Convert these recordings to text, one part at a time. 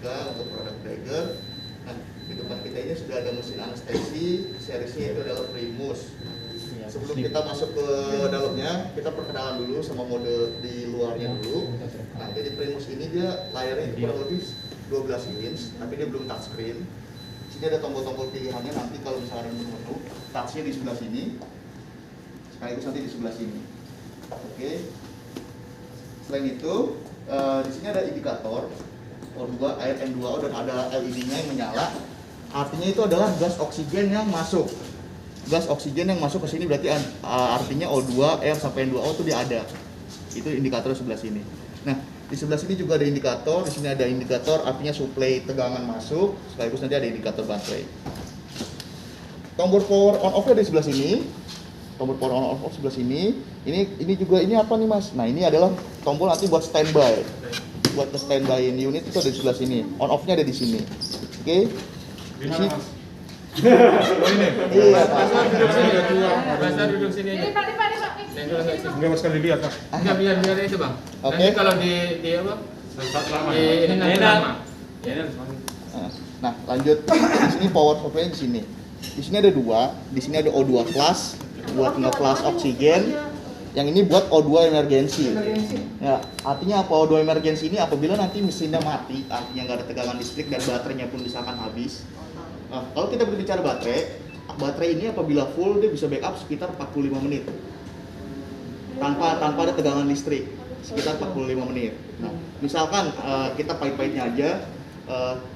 Amerika untuk produk Dagger. Nah, di depan kita ini sudah ada mesin anestesi, serisnya itu adalah Primus. Sebelum kita masuk ke dalamnya, kita perkenalan dulu sama mode di luarnya dulu. Nah, jadi Primus ini dia layarnya itu kurang lebih 12 inch, tapi dia belum touchscreen. Di sini ada tombol-tombol pilihannya, nanti kalau misalnya ada menu, touchnya di sebelah sini, sekaligus nanti di sebelah sini. Oke. Selain itu, di sini ada indikator O2, air N2O, dan ada LED-nya yang menyala. Artinya itu adalah gas oksigen yang masuk. Gas oksigen yang masuk ke sini berarti artinya O2, R sampai N2O itu dia ada. Itu indikator sebelah sini. Nah, di sebelah sini juga ada indikator. Di sini ada indikator artinya suplai tegangan masuk. Sekaligus nanti ada indikator baterai. Tombol power on off di sebelah sini. Tombol power on off sebelah sini. Ini juga ini apa nih Mas? Nah, ini adalah tombol nanti buat standby. Buat standby unit itu ada di sebelah sini. On off-nya ada di sini. Oke. Di sini. Oh ini? Iya, Pasar duduk sini aja. Enggak harus sekali lihat, Pak. Enggak, biar itu Bang. Oke. Nanti kalau di apa? Di ini nanti lama. Nah, lanjut. Di sini power supply di sini. Di sini ada dua. Di sini ada O2 flash buat nge-flash oksigen. Yang ini buat O2 emergency. Ya, artinya apa O2 emergency ini apabila nanti mesinnya mati, artinya nggak ada tegangan listrik dan baterainya pun misalkan habis. Nah, kalau kita berbicara baterai ini apabila full dia bisa backup sekitar 45 menit. Tanpa ada tegangan listrik, sekitar 45 menit. Nah, misalkan kita pahit-pahitnya aja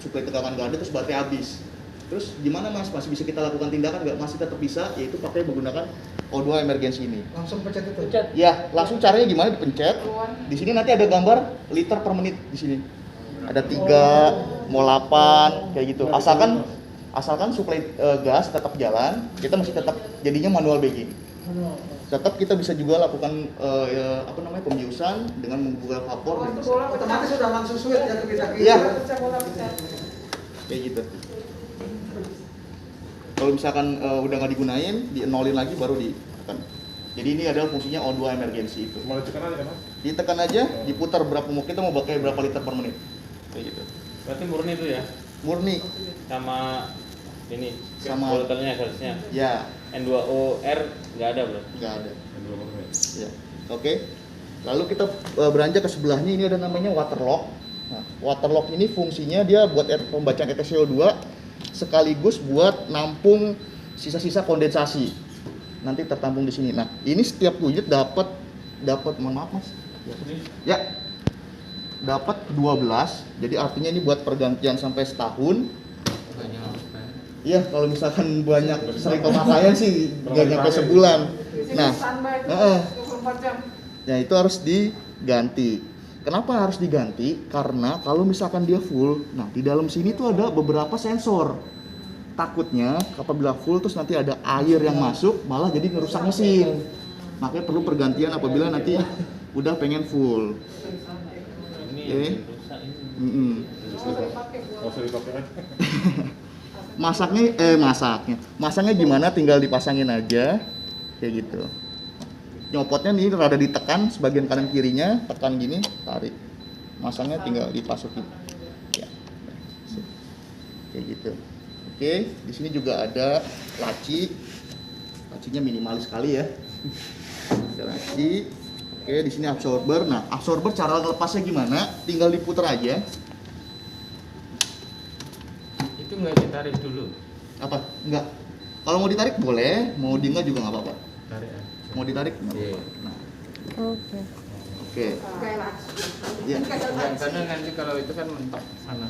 suplai tegangan nggak ada terus baterai habis. Terus gimana Mas? Masih bisa kita lakukan tindakan nggak? Masih tetap bisa, yaitu pakai menggunakan O2 emergency ini. Langsung pencet itu. Ya, langsung caranya gimana? Dipencet. Di sini nanti ada gambar liter per menit di sini. Ada 3, mau 8 kayak gitu. Asalkan suplai gas tetap jalan, kita masih tetap jadinya manual begini. Tetap kita bisa juga lakukan pembiusan dengan membuka vapor dan bisa. Otomatis sudah langsung switch ya ke pindah. Iya. Kayak gitu. Kalau misalkan udah nggak digunain, di-nolin lagi baru ditekan. Jadi ini adalah fungsinya O2 emergency itu. Mau ditekan aja kan, Mas? Ditekan aja, diputar kita mau pakai berapa liter per menit. Kayak gitu. Berarti murni itu ya? Murni. Sama ini Sama voltanya harusnya ya, N2O R nggak ada bro? nggak ada. Ya. Oke. Lalu kita beranjak ke sebelahnya, ini ada namanya waterlock. Nah, waterlock ini fungsinya dia buat pembacaan ETCO2 sekaligus buat nampung sisa-sisa kondensasi. Nanti tertampung di sini. Nah, ini setiap unit dapat mohon maaf Mas. Ya. Dapat 12. Jadi artinya ini buat pergantian sampai setahun. Iya, kalau misalkan banyak sering pemakaian sih nggak nyampe sebulan. Nah, ya itu harus diganti. Kenapa harus diganti? Karena kalau misalkan dia full, nah di dalam sini tuh ada beberapa sensor. Takutnya apabila full terus nanti ada air yang masuk, malah jadi ngerusak mesin. Makanya perlu pergantian apabila nanti udah pengen full. Oke. Nggak usah dipakai kan? Masaknya gimana? Tinggal dipasangin aja, kayak gitu. Nyopotnya nih rada ditekan sebagian kanan kirinya, tekan gini, tarik. Masangnya tinggal dipasukin. Ya. Kayak gitu. Oke, di sini juga ada laci. Lacinya minimalis sekali ya. Ada laci. Oke, di sini absorber. Nah, absorber cara lepasnya gimana? Tinggal diputar aja. Itu nggak ditarik dulu. Apa? Enggak. Kalau mau ditarik boleh, mau di enggak juga nggak apa-apa. Tarik aja. Mau ditarik nggak Iya. apa-apa. Nah, Oke. oke. Ya. Karena nanti kalau itu kan mentok sana.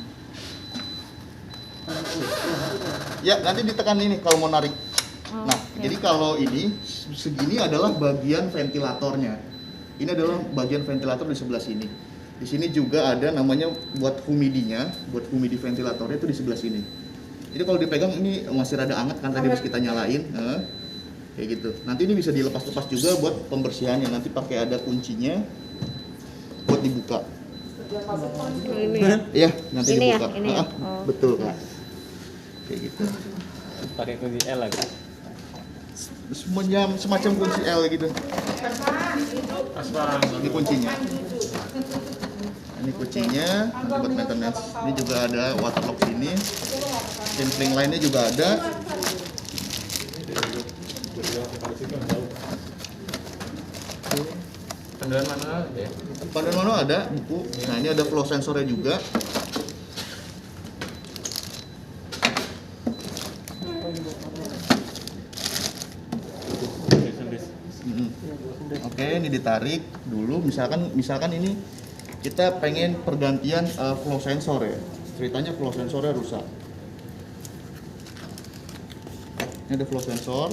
Ya, nanti ditekan ini kalau mau narik. Nah, jadi kalau ini segini adalah bagian ventilatornya. Ini adalah bagian ventilator di sebelah sini. Di sini juga ada namanya buat humidinya, buat humidi ventilatornya itu di sebelah sini. Jadi kalau dipegang ini masih rada hangat kan tadi harus kita nyalain, kayak gitu. Nanti ini bisa dilepas-lepas juga buat pembersihannya. Nanti pakai ada kuncinya buat dibuka. Ini. Iya, nanti Ini ya, dibuka. ini ya? Oh. Betul Kak. Kayak gitu. Pakai kunci L lagi. Semacam kunci L gitu. Aspal. Ini kuncinya. Ini Ini kuncinya buat maintenance. Ini juga ada waterlock sini. Sampling lainnya juga ada. Panduan manual ya. Panduan manual ada buku. Nah ini ada flow sensornya juga. Oke, ini ditarik dulu. Misalkan ini kita pengen pergantian flow sensor ya. Ceritanya flow sensornya rusak. Ini ada flow sensor.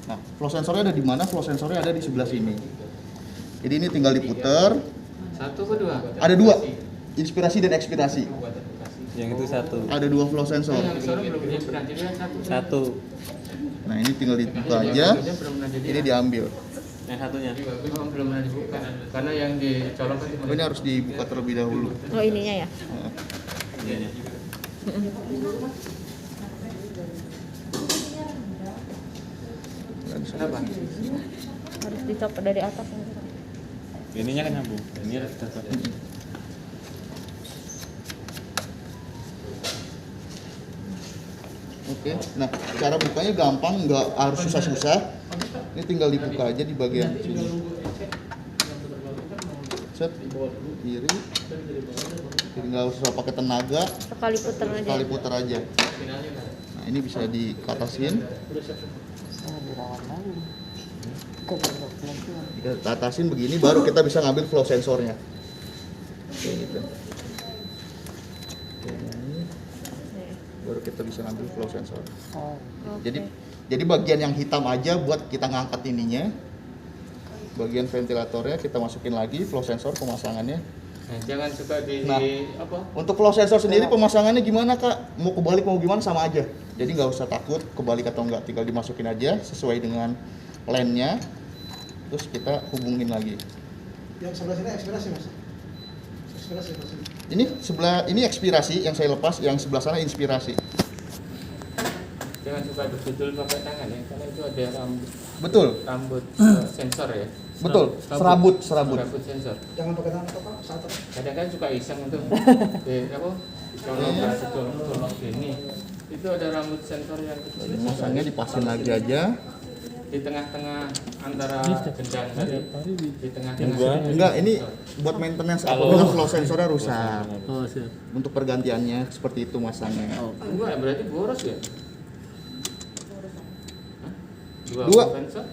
Nah, flow sensornya ada di mana? Flow sensornya ada di sebelah sini. Jadi ini tinggal diputer. Satu ke dua? Ada dua, inspirasi dan ekspirasi. Yang itu satu. Ada dua flow sensor. Yang sore belum jadi berarti dia satu. Satu. Nah ini tinggal dibuka aja. Ini diambil. Yang satunya. Belum pernah dibuka. Karena yang dicolok kan Oh, ini harus dibuka terlebih dahulu. Oh ininya ya. Nah, Iya. kenapa? Harus dicopot dari atas. Ininya kan nyambung. Ini harus tetap. Oke. Nah cara bukanya gampang, nggak harus susah-susah. Ini tinggal dibuka aja di bagian sini. Set kiri. Jadi nggak usah pakai tenaga. Sekali puter aja. Sekali putar aja. Nah ini bisa dikatasin. Kita atasin begini baru kita bisa ngambil flow sensornya. Kayak gitu. Ini. Baru kita bisa ngambil flow sensor. Jadi bagian yang hitam aja buat kita ngangkat ininya. Bagian ventilatornya kita masukin lagi flow sensor pemasangannya. Nah, jangan suka di Nah, apa? Untuk flow sensor sendiri pemasangannya gimana Kak? Mau kebalik mau gimana sama aja. Jadi nggak usah takut kebalik atau enggak, tinggal dimasukin aja sesuai dengan line-nya. Terus kita hubungin lagi. Yang sebelah sini ekspirasi mas. Ekspirasi mas. Ini ekspirasi yang saya lepas, yang sebelah sana inspirasi. Jangan suka betul pakai tangan ya, karena itu ada Betul, rambut sensor ya. betul. Serabut. Rambut sensor. Jangan pakai tangan atau apa? Saat apa? Kadang kan suka iseng untuk colok gini. Itu ada rambut sensor yang kecil. Masangnya dipasin lagi aja. Di tengah-tengah antara gendang tadi. Di tengah-tengah. Enggak, ini buat maintenance apabila flow sensornya rusak. Oh, siap. Untuk pergantiannya seperti itu masangnya. Enggak, berarti boros ya? Hah? Dua. Sensor?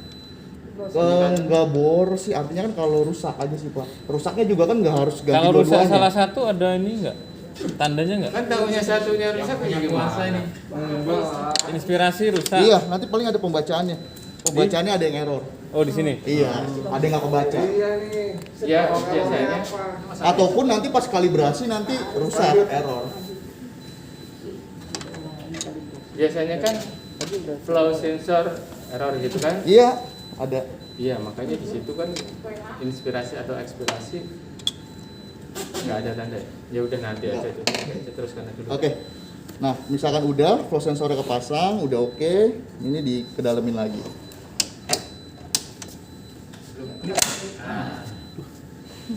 Enggak boros sih, artinya kan kalau rusak aja sih Pak. Rusaknya juga kan nggak harus ganti Kalau rusak dua-duanya. salah satu ada ini enggak? Tandanya enggak? Kan tahunya satunya rusak ya gimana ini? Inspirasi rusak. Iya, nanti paling ada pembacaannya. Pembacaannya ada yang error. Oh, di sini. Iya, ada yang nggak kebaca. Ya, biasanya Ataupun nanti pas kalibrasi nanti rusak, error. biasanya kan flow sensor error gitu kan? Iya, ada. Iya, makanya di situ kan inspirasi atau ekspirasi nggak ada tanda. Ya udah nanti aja tuh. Saya teruskan dulu. Oke. Nah, misalkan udah flow sensornya kepasang, udah oke, ini dikedalamin lagi. Kayak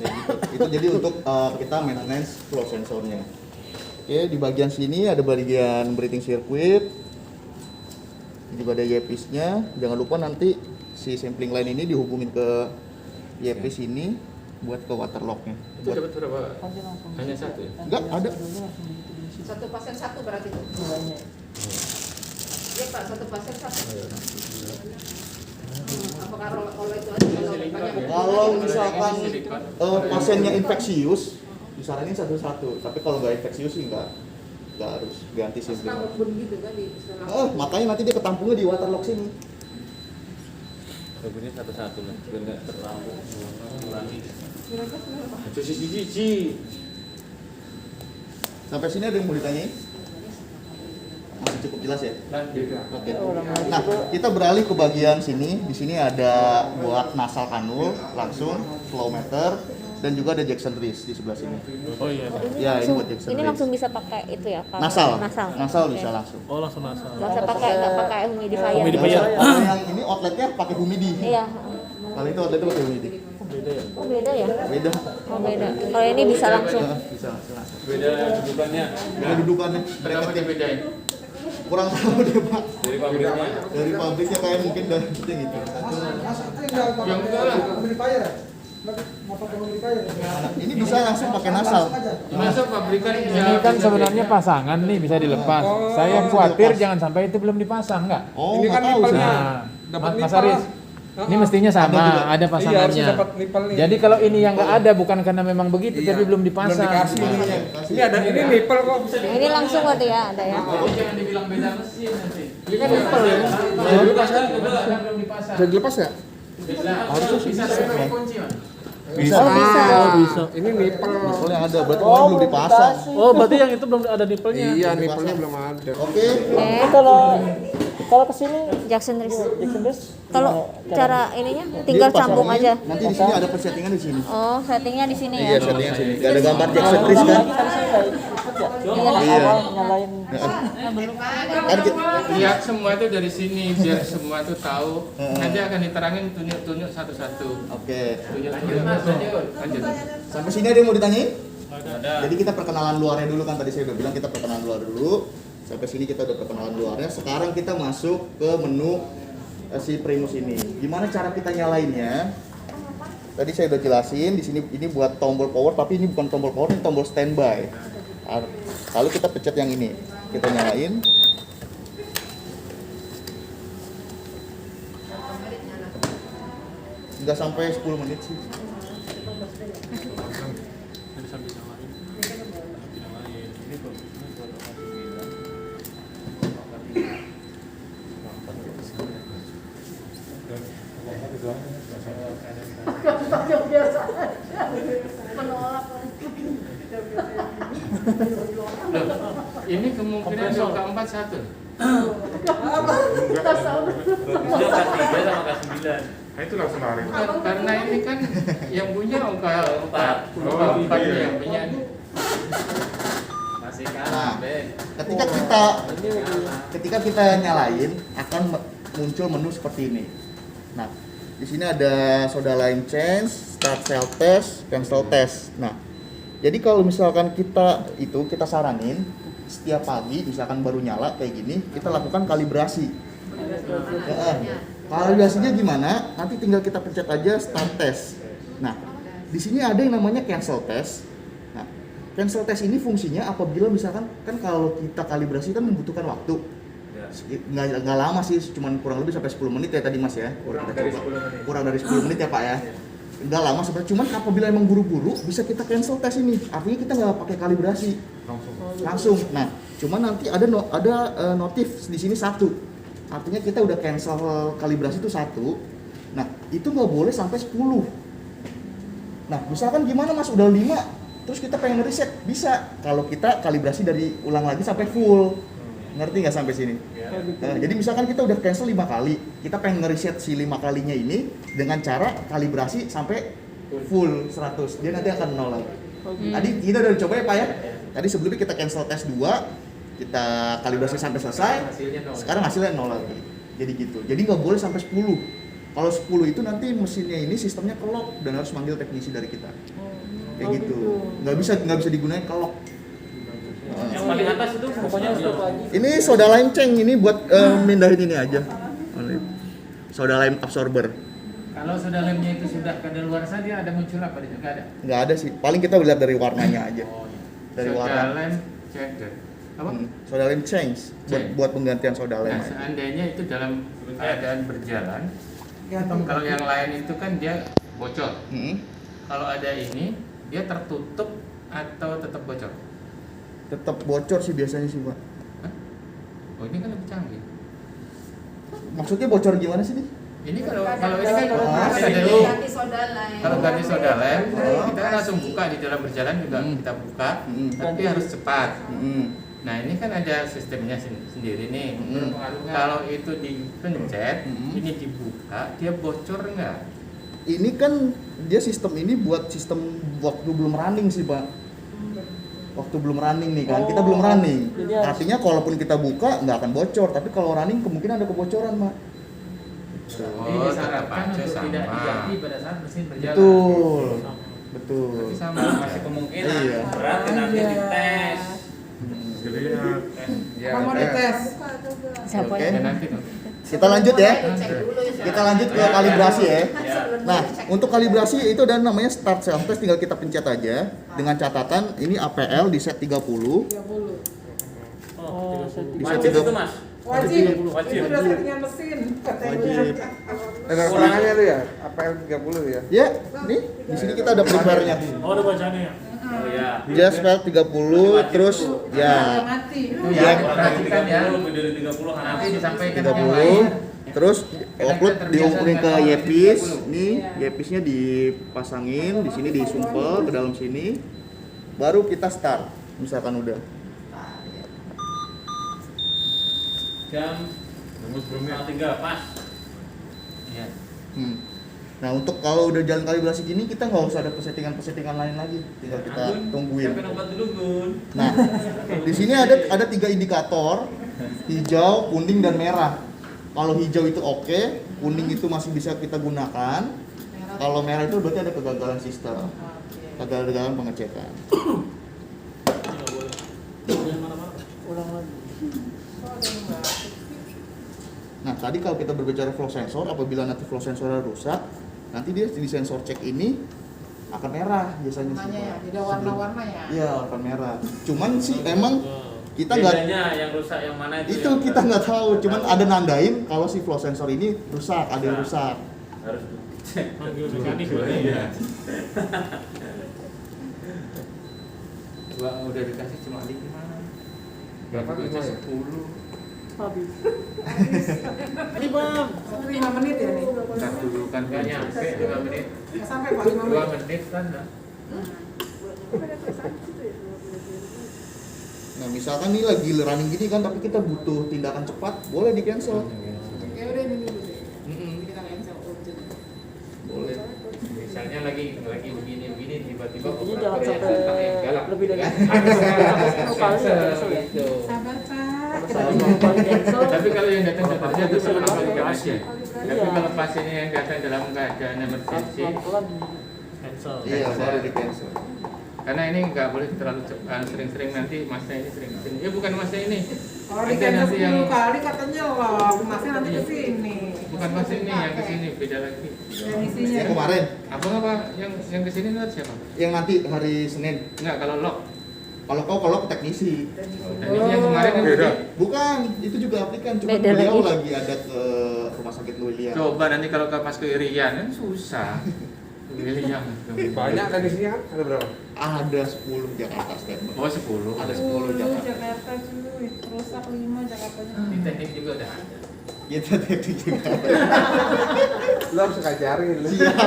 gitu. Itu jadi untuk kita maintenance flow sensornya. Oke, di bagian sini ada bagian breathing circuit. Ini juga ada earpiece-nya. Jangan lupa nanti si sampling line ini dihubungin ke earpiece ini buat ke waterlock-nya. Itu dapat berapa? Hanya satu ya? Enggak, ada. Satu pasien satu berarti itu. Iya Pak, satu pasien satu. Apakah kalau itu aja kalau banyak Kalau misalkan pasiennya infeksius, disaranin satu-satu. Tapi kalau nggak infeksius sih nggak harus ganti sampling. kalaupun gitu kan di istilah. Makanya nanti dia ketampungnya di waterlock sini. Bagusnya satu-satu lah, biar nggak terlalu mengurangi. Itu siji. Sampai sini ada yang mau ditanyain? Masih cukup jelas ya? Oke. Nah, kita beralih ke bagian sini. Di sini ada buat nasal kanul, langsung flow meter, dan juga ada Jackson Reese di sebelah sini. Oh iya. Ya, ini buat Jackson Ini Reese. langsung bisa pakai itu ya? Pak? Nasal. Nasal. Bisa Oke. langsung. Oh, langsung nasal. Nggak usah pakai humidifier. Humidifier. Kalau yang ini outletnya pakai humidi. Iya. Kalau itu outletnya pakai humidi. Beda ya? beda ya? Beda. Oh beda. Kalau ini bisa langsung. Bisa langsung. Beda dudukannya Beda dudukannya. Berapa dibedain? Kurang tahu deh Pak. dari pabriknya. Dari pabriknya kayak mungkin dari gitu. Masuk itu enggak pakai Yang enggak lah. humidifier ya? Nggak pakai humidifier ya? Ini bisa langsung pakai nasal. Langsung aja. Masuk pabrikan Ini kan sebenarnya pasangan nih bisa dilepas. Saya khawatir jangan sampai itu belum dipasang, enggak? Oh, Ini kan nggak tahu nipelnya. saya. Nah, Dapat Mas nipel. Aris, ini mestinya sama, ada Iya, harusnya pasangannya. dapat nipel nih. Jadi kalau ini yang nggak ada bukan karena memang begitu, Iya. tapi belum dipasang. Belum dikasih ini. Ini ada ini nipel kok. Ini langsung berarti ya ada ya. Jangan dibilang beda mesin nanti. Ini kan nipel ya. Belum dipasang, belum dipasang. Bisa dilepas nggak? Bisa pakai kunci, Mas. Bisa. Oh bisa. Ini nipel. Soalnya ada, berarti orang belum dipasang. Oh, berarti yang itu belum ada nipelnya. Iya, nipelnya belum ada. Oke. Kalau ke sini Jackson Rist. Kalau cara ininya tinggal sambung aja. Nanti di sini ada persettingan di sini. Oh, settingnya di sini Iya, ya. settingan sini. Gak ada gambar Jackson Rist kan? Iya. Kan kita, Lihat semua itu dari sini biar semua itu tahu. Nanti akan diterangin tunjuk-tunjuk satu-satu. oke. Lanjut. Sampai sini ada yang mau ditanyain? Jadi kita perkenalan luarnya dulu kan, tadi saya udah bilang kita perkenalan luar dulu. Sampai sini kita udah perkenalan luarnya. Sekarang kita masuk ke menu si Primus ini. Gimana cara kita nyalainnya? Tadi saya udah jelasin di sini ini buat tombol power, tapi ini bukan tombol power, ini tombol standby. Lalu kita pencet yang ini, kita nyalain. Nggak sampai 10 menit sih. Ini kemungkinan angka 4 satu. Tiga sama K9. Nah itu langsung lari. Karena ini kan yang punya angka 4. Oh, Angka 4 iya. yang punya. Masih Nah, kan, ketika kita nyalain akan muncul menu seperti ini. Nah, di sini ada soda line change, start cell test, cancel test. Nah, jadi kalau misalkan kita saranin setiap pagi misalkan baru nyala kayak gini, kita lakukan kalibrasi. Kalibrasinya gimana? Nanti tinggal kita pencet aja start test. Nah, di sini ada yang namanya cancel test. Nah, cancel test ini fungsinya apabila misalkan kan kalau kita kalibrasi kan membutuhkan waktu. Nggak lama sih, cuman kurang lebih sampai 10 menit ya tadi Mas ya. Kurang dari 10 menit ya Pak ya. Nggak lama sebenarnya, cuman apabila emang buru-buru bisa kita cancel test ini. Artinya kita nggak pakai kalibrasi. Langsung. Nah, cuman nanti ada notif di sini 1. Artinya kita udah cancel kalibrasi itu 1. Nah, itu nggak boleh sampai 10. Nah, misalkan gimana Mas udah 5, terus kita pengen reset, bisa. Kalau kita kalibrasi dari ulang lagi sampai full. Ngerti nggak sampai sini? Nah, jadi misalkan kita udah cancel 5 kali, kita pengen nge-reset si 5 kalinya ini dengan cara kalibrasi sampai full 100. Dia nanti akan 0 lagi. Tadi kita udah coba ya Pak ya. Tadi sebelumnya kita cancel tes 2, kita kalibrasi sampai selesai. Sekarang hasilnya 0 lagi. Jadi gitu. Jadi nggak boleh sampai 10. Kalau 10 itu nanti mesinnya ini sistemnya kelok dan harus manggil teknisi dari kita. Kayak gitu. Nggak bisa digunakan kelok. yang paling atas itu pokoknya stop lagi. Ini soda lime ceng ini buat mindahin ini aja. Soda lime absorber. Kalau sudah lemnya itu sudah kadaluarsa dia ada muncul apa? Dia nggak ada. Nggak ada sih. Paling kita lihat dari warnanya aja. Dari Soda warna. lem checker. Apa? Soda lime change buat penggantian soda lime. Nah, seandainya itu dalam keadaan berjalan, kalau yang lain itu kan dia bocor. Kalau ada ini, dia tertutup atau tetap bocor? Tetap bocor sih biasanya sih Pak. Hah? Oh ini kan lebih canggih. Maksudnya bocor gimana sih nih? Ini kalau ini kan Ah, ada itu. ganti soda lain. Kalau ganti soda lem, kita kan langsung buka di dalam berjalan juga kita buka, tapi harus cepat. Nah ini kan ada sistemnya sendiri nih. Kalau itu dipencet, ini dibuka, dia bocor nggak? Ini kan dia sistem ini buat sistem waktu belum running sih Pak. Waktu belum running nih kan, kita belum running. Artinya kalaupun kita buka nggak akan bocor, tapi kalau running kemungkinan ada kebocoran Pak. Jadi Oh, tetap disarankan aja untuk tidak sama. diganti pada saat mesin berjalan. Betul. Betul. Berarti sama. Masih kemungkinan Iya. berarti nanti dites. Dilihat. Ya, Mau tes. dites? Siapa Oke. yang Ya nanti tuh. Kita lanjut ya. Cek dulu ya. Kita lanjut ke kalibrasi ya. Ya. Nah, untuk kalibrasi itu ada namanya start self test, tinggal kita pencet aja dengan catatan ini APL di set 30. 30. Oh, Bisa wajib tiga- itu Mas. Wajib. Wajib. Itu udah settingan mesin katanya. Wajib. Ada keterangannya tuh ya? APL 30 ya? Ya, nih di sini kita ada prepare-nya. Oh, ada bacanya ya? Oh iya. Just file 30 terus ya Mati. Itu Iya. ya perhatikan ya. Lebih dari 30 Nanti disampaikan 30 terus upload diumpurin ke Yepis. Nih Yepisnya dipasangin di sini, disumpel ke dalam sini. Baru kita start. Misalkan udah. Jam Nunggu sebelumnya. 3 pas. Iya. Nah, untuk kalau udah jalan kalibrasi gini kita nggak usah ada settingan lain lagi. Tinggal kita tungguin. Siapin obat dulu, Gun. Nah, di sini ada 3 indikator, hijau, kuning, dan merah. Kalau hijau itu oke, kuning itu masih bisa kita gunakan. Kalau merah itu berarti ada kegagalan sistem, kegagalan pengecekan. Nah, tadi kalau kita berbicara flow sensor, apabila nanti flow sensornya rusak, nanti dia di sensor cek ini akan merah biasanya sih. Namanya ya, Pak. beda warna-warna ya. Iya, akan merah. Cuman sih emang kita nggak Bedanya yang rusak yang mana itu? itu yang kita nggak tahu, cuman ada nandain kalau si flow sensor ini rusak, ada yang rusak. harus cek. Manggil mekanik Iya. Gua udah dikasih cuma di gimana? Berapa? Gua aja 10. Ini Bang. 5 menit ya nih. Entar dulu kan gak nyampe 5 menit. Nggak sampai Pak 5 menit. 2 menit kan dah. Nah, misalkan nih lagi running gini kan, tapi kita butuh tindakan cepat, boleh di cancel. Ya udah ini dulu deh. Ini kita cancel urgent. Boleh. Misalnya lagi begini tiba-tiba Ini operator jangan yang sampai datang yang galak lebih dari kan? 10 kali ya, cancel ya? Gitu. Sabar Pak. Kalau mau kali cancel. Tapi kalau yang datang terjadi itu sama kalikan aja. Tapi Iya. kalau pasiennya yang datang dalam keadaan emergency, Pelan-pelan cancel. Iya, baru di cancel. karena ini nggak boleh terlalu cepat, sering-sering nanti masnya ini sering kesini. Ya bukan masnya ini, Kalau di ada cancel nanti yang 10 kali katanya loh, masnya nanti ke sini. bukan mas ini yang kesini beda lagi. Yang isinya. Yang kemarin, Apa yang kesini nanti siapa? yang nanti hari Senin. Enggak kalau lock. Kalau teknisi. Dan ini yang kemarin yang Beda. Bukan, itu juga aplikan, cuma Beda beliau lagi. lagi ada ke rumah sakit Luilian. Coba nanti kalau pas ke Irian kan susah. Irian. Banyak kan di sini kan? Ada berapa? Ada 10 Jakarta standby. Oh 10. Ada 10 Jakarta. Jakarta cuy, rusak 5 Jakartanya. Di teknik juga udah ada. Kita teknik juga. Lo harus ngajarin lu. Siap.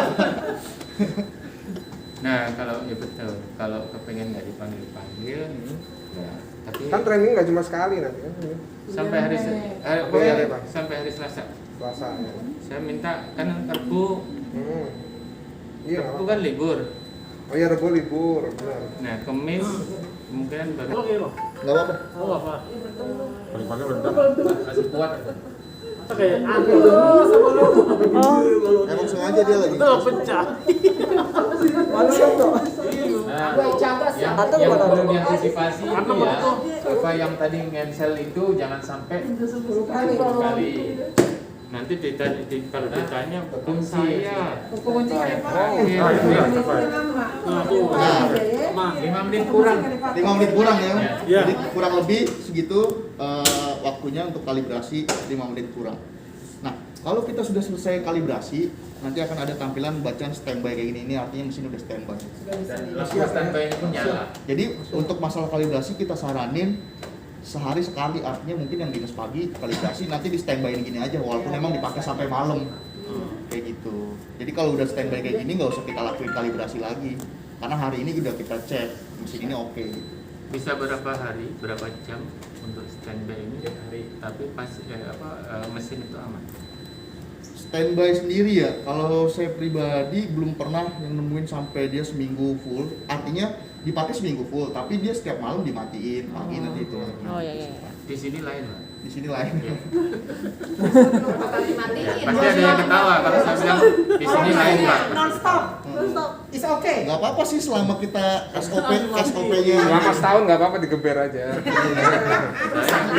Nah kalau ya betul, kalau kepengen nggak dipanggil, ya, tapi Kan training nggak cuma sekali nanti kan? sampai hari Iya, Pak. sampai hari Selasa. Selasa ya. Saya minta kan Rabu, Iya. Rabu kan libur. Oh iya, Rabu libur, benar. Nah Kamis kemungkinan baru Enggak apa-apa. Oh, apa? Paling pakai bentar. masih kuat. Atau kayak aneh. Oh, Emang sengaja dia lagi. Itu pecah. Nah, Gua jaga sih. yang perlu diantisipasi itu ya, apa yang tadi cancel itu jangan sampai 10 kali. 10 kali. Nanti kalau ditanya kunci ya. Kunci kan Pak. Oh, iya. Kunci lama. Nah, 5 menit kurang. 5 menit kurang ya. Iya. Jadi kurang lebih segitu waktunya untuk kalibrasi 5 menit kurang. Nah, kalau kita sudah selesai kalibrasi, nanti akan ada tampilan bacaan standby kayak gini. Ini artinya mesin udah standby. Dan lampu standby ini pun nyala. Jadi untuk masalah kalibrasi kita saranin sehari sekali, artinya mungkin yang dinas pagi kalibrasi nanti di standby gini aja, walaupun memang dipakai sampai malam kayak gitu. Jadi kalau udah standby kayak gini nggak usah kita lakuin kalibrasi lagi, karena hari ini udah kita cek mesin ini oke. Bisa berapa hari, berapa jam untuk standby ini hari, tapi pas mesin itu aman. Standby sendiri ya, kalau saya pribadi belum pernah yang nemuin sampai dia seminggu full. Artinya dipakai seminggu full, tapi dia setiap malam dimatiin, pagi nanti itu lagi. Oh iya. Di sini lain, Pak. Di sini lain. Bakal dimatiin. Pasti ada yang ketawa kalau saya bilang di sini lain, Pak. Non-stop. Non-stop. It's okay. Nggak apa-apa sih selama kita SOP-nya. Selama setahun nggak apa-apa digeber aja.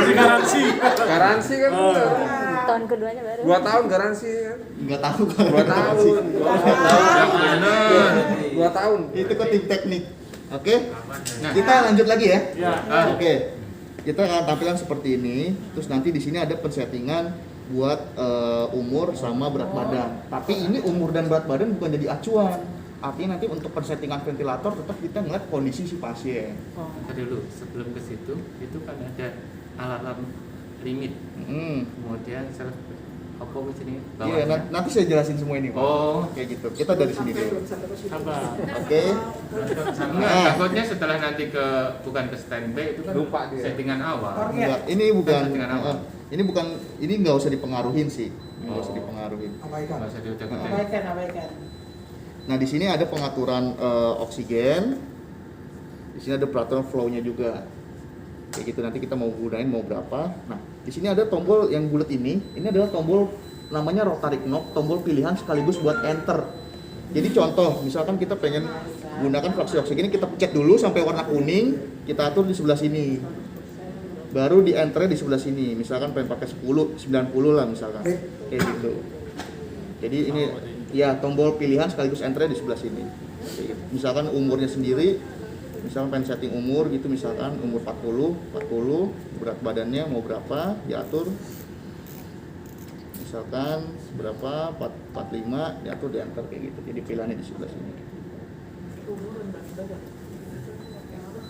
Ini garansi. Garansi kan bener. Tahun keduanya baru. 2 tahun garansi kan. Nggak tahu kalau 2 tahun. 2 tahun. itu ke tim teknik. Oke, Nah, kita lanjut lagi ya. Ya. Oke, kita akan tampilan seperti ini. Terus nanti di sini ada pensettingan buat umur sama berat badan. Tapi ini umur dan berat badan bukan jadi acuan. Artinya nanti untuk pensettingan ventilator tetap kita ngeliat kondisi si pasien. tadi dulu sebelum ke situ itu kan ada alarm limit. Kemudian self apa di sini Iya, bawahnya. nanti saya jelasin semua ini, Pak. Oh. Kayak gitu. Kita dari sini dulu. Sabar. Oke. Nah, takutnya setelah nanti bukan ke standby itu kan Lupa dia. settingan awal. Enggak, ini bukan. Settingan awal. Ini nggak usah dipengaruhin sih. Nggak usah Oh. dipengaruhin. Abaikan. Nggak usah diutak-utak. Abaikan. Nah, di sini ada pengaturan oksigen. Di sini ada peraturan flow-nya juga. Kayak gitu, nanti kita mau gunain mau berapa. Nah, di sini ada tombol yang bulat ini. Ini adalah tombol namanya rotary knob, tombol pilihan sekaligus buat enter. Jadi contoh, misalkan kita pengen gunakan fraksi oksigen, kita pencet dulu sampai warna kuning, kita atur di sebelah sini. Baru di enter di sebelah sini. Misalkan pengen pakai 10, 90 lah misalkan. Kayak gitu. Jadi ini ya tombol pilihan sekaligus enter di sebelah sini. Kayak gitu. Misalkan umurnya sendiri, misalkan pengen setting umur gitu, misalkan umur 40, berat badannya mau berapa, diatur. Misalkan berapa, 45, diatur di enter kayak gitu. Jadi pilihannya di sebelah sini.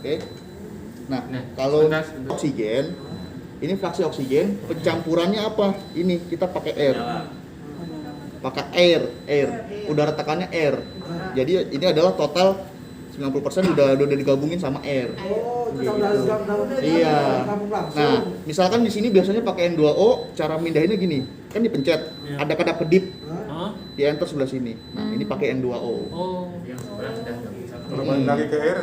Oke. Nah, kalau sebentar. oksigen, ini fraksi oksigen, pencampurannya apa? Ini kita pakai air. Pakai air. Udara tekannya air. Jadi ini adalah total 90% udah digabungin sama air. Oh, itu udah Iya. gabung langsung. Nah, misalkan di sini biasanya pakai N2O, cara mindahinnya gini. Kan dipencet, Iya. ada kata kedip, Hah? di enter sebelah sini. Nah, ini pakai N2O. Oh. Yang sebelah sudah nggak bisa. Kalau balik lagi ke air,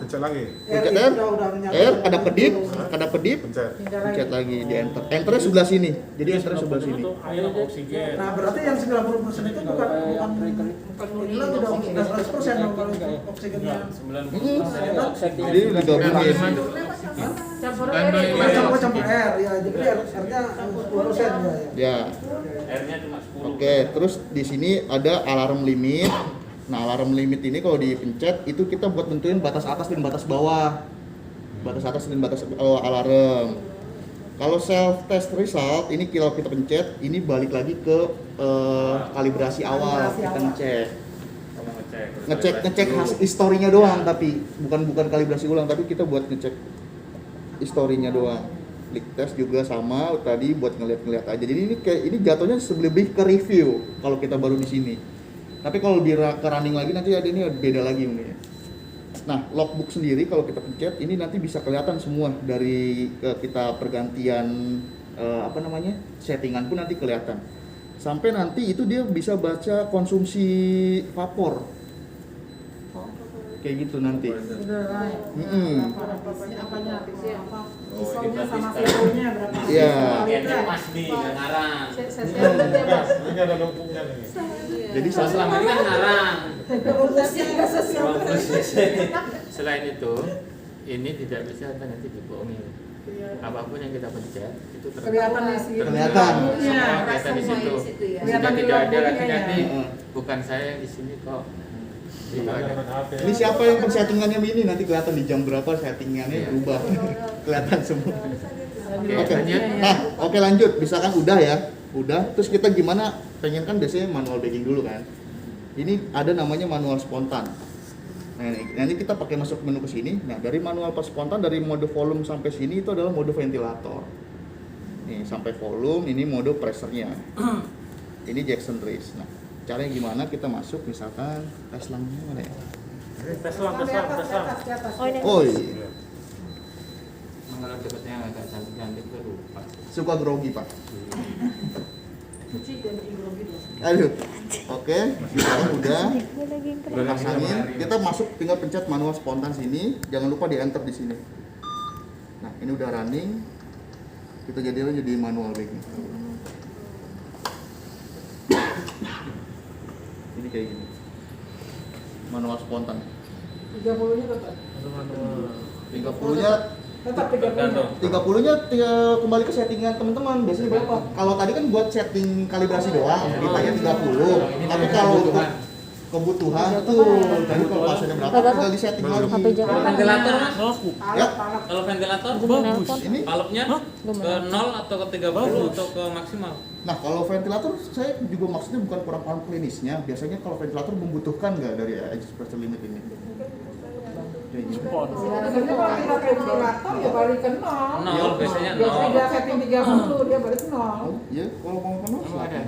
pencet lagi. Pencet itu air, udah menyatu. air, ada kedip, Pencet. pencet lagi di enter. Enternya sebelah sini. Jadi enternya sebelah sini. Itu air apa oksigen? Nah, berarti yang 90% itu bukan inilah udah 100% dong kalau oksigennya. 90%. Jadi digabungin. Campur air, ya. Jadi airnya 10% ya. Ya. Airnya cuma 10. Oke, terus di sini ada alarm limit. Nah, alarm limit ini kalau dipencet itu kita buat tentuin batas atas dan batas bawah. Batas atas dan batas alarm. Kalau self test result ini kalau kita pencet ini balik lagi ke kalibrasi awal, kita ngecek historinya doang, tapi bukan kalibrasi ulang, tapi kita buat ngecek historinya doang. Leak test juga sama tadi buat ngeliat aja. Jadi ini jatuhnya lebih ke review kalau kita baru di sini. Tapi kalau di ke running lagi nanti ada ini beda lagi mungkin. Nah, logbook sendiri kalau kita pencet ini nanti bisa kelihatan semua dari kita pergantian settingan pun nanti kelihatan. Sampai nanti itu dia bisa baca konsumsi vapor. Kayak gitu nanti. Isonya sama VO-nya berapa? Iya. Kayaknya pas di ngarang. Ini ada numpuknya nih. Jadi Kalau selama ini kan ngarang. Selain itu, ini tidak bisa nanti dibohongi. Apapun yang kita pencet itu Kelihatan di sini. Kelihatan. Semua kelihatan di situ. Kelihatan Sudah di tidak ada logbooknya lagi ya. nanti. Heeh. Bukan saya di sini kok. Itu ada. Ini siapa yang settingannya ini nanti kelihatan di jam berapa settingannya berubah. Kelihatan semua. Oke, Oke. lanjut. Nah, oke lanjut. Misalkan udah ya. Udah, terus kita gimana? Pengen kan biasanya manual bagging dulu kan. Ini ada namanya manual spontan. Nah, nanti kita pakai masuk menu ke sini. Nah, dari manual pas spontan dari mode volume sampai sini itu adalah mode ventilator. Nih, sampai volume ini mode pressernya. Ini Jackson Race. Nah, caranya gimana? Kita masuk misalkan tes langnya mana ya? Tes lang. Oh ini. Oh iya. Kalau dekatnya agak cantik-cantik itu lupa. Suka grogi, Pak. Aduh. Oke, sekarang udah pasangin. Kita masuk tinggal pencet manual spontan sini. Jangan lupa di enter di sini. Nah, ini udah running. Kita jadi manual begini. Ini kayak gini. Manual spontan. 30-nya tetap. 30-nya Tetap 30-nya. 30-nya kembali ke settingan teman-teman. Biasanya berapa? Kalau tadi kan buat setting kalibrasi doang, ditanya 30. Tapi kalau untuk kebutuhan tuh, tadi kalau pasarnya berapa tinggal di setting lagi. Ventilator mas? Ya, Kalau ventilator ini. valve-nya ke 0 atau ke 30 atau ke maksimal? Nah, kalau ventilator saya juga maksudnya bukan kurang paham klinisnya. Biasanya kalau ventilator membutuhkan nggak dari edge pressure limit ini? Kayak gini. Biasanya kalau kita pakai ventilator ya balik ke 0. 0 biasanya Biasanya 0. dia setting 30, dia balik ke 0. Oh, iya, kalau mau ke 0 silakan.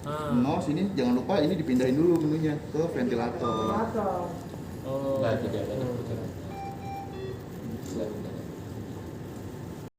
Nah, 0 sini jangan lupa ini dipindahin dulu menunya ke ventilator. ventilator. Nah, tidak ada.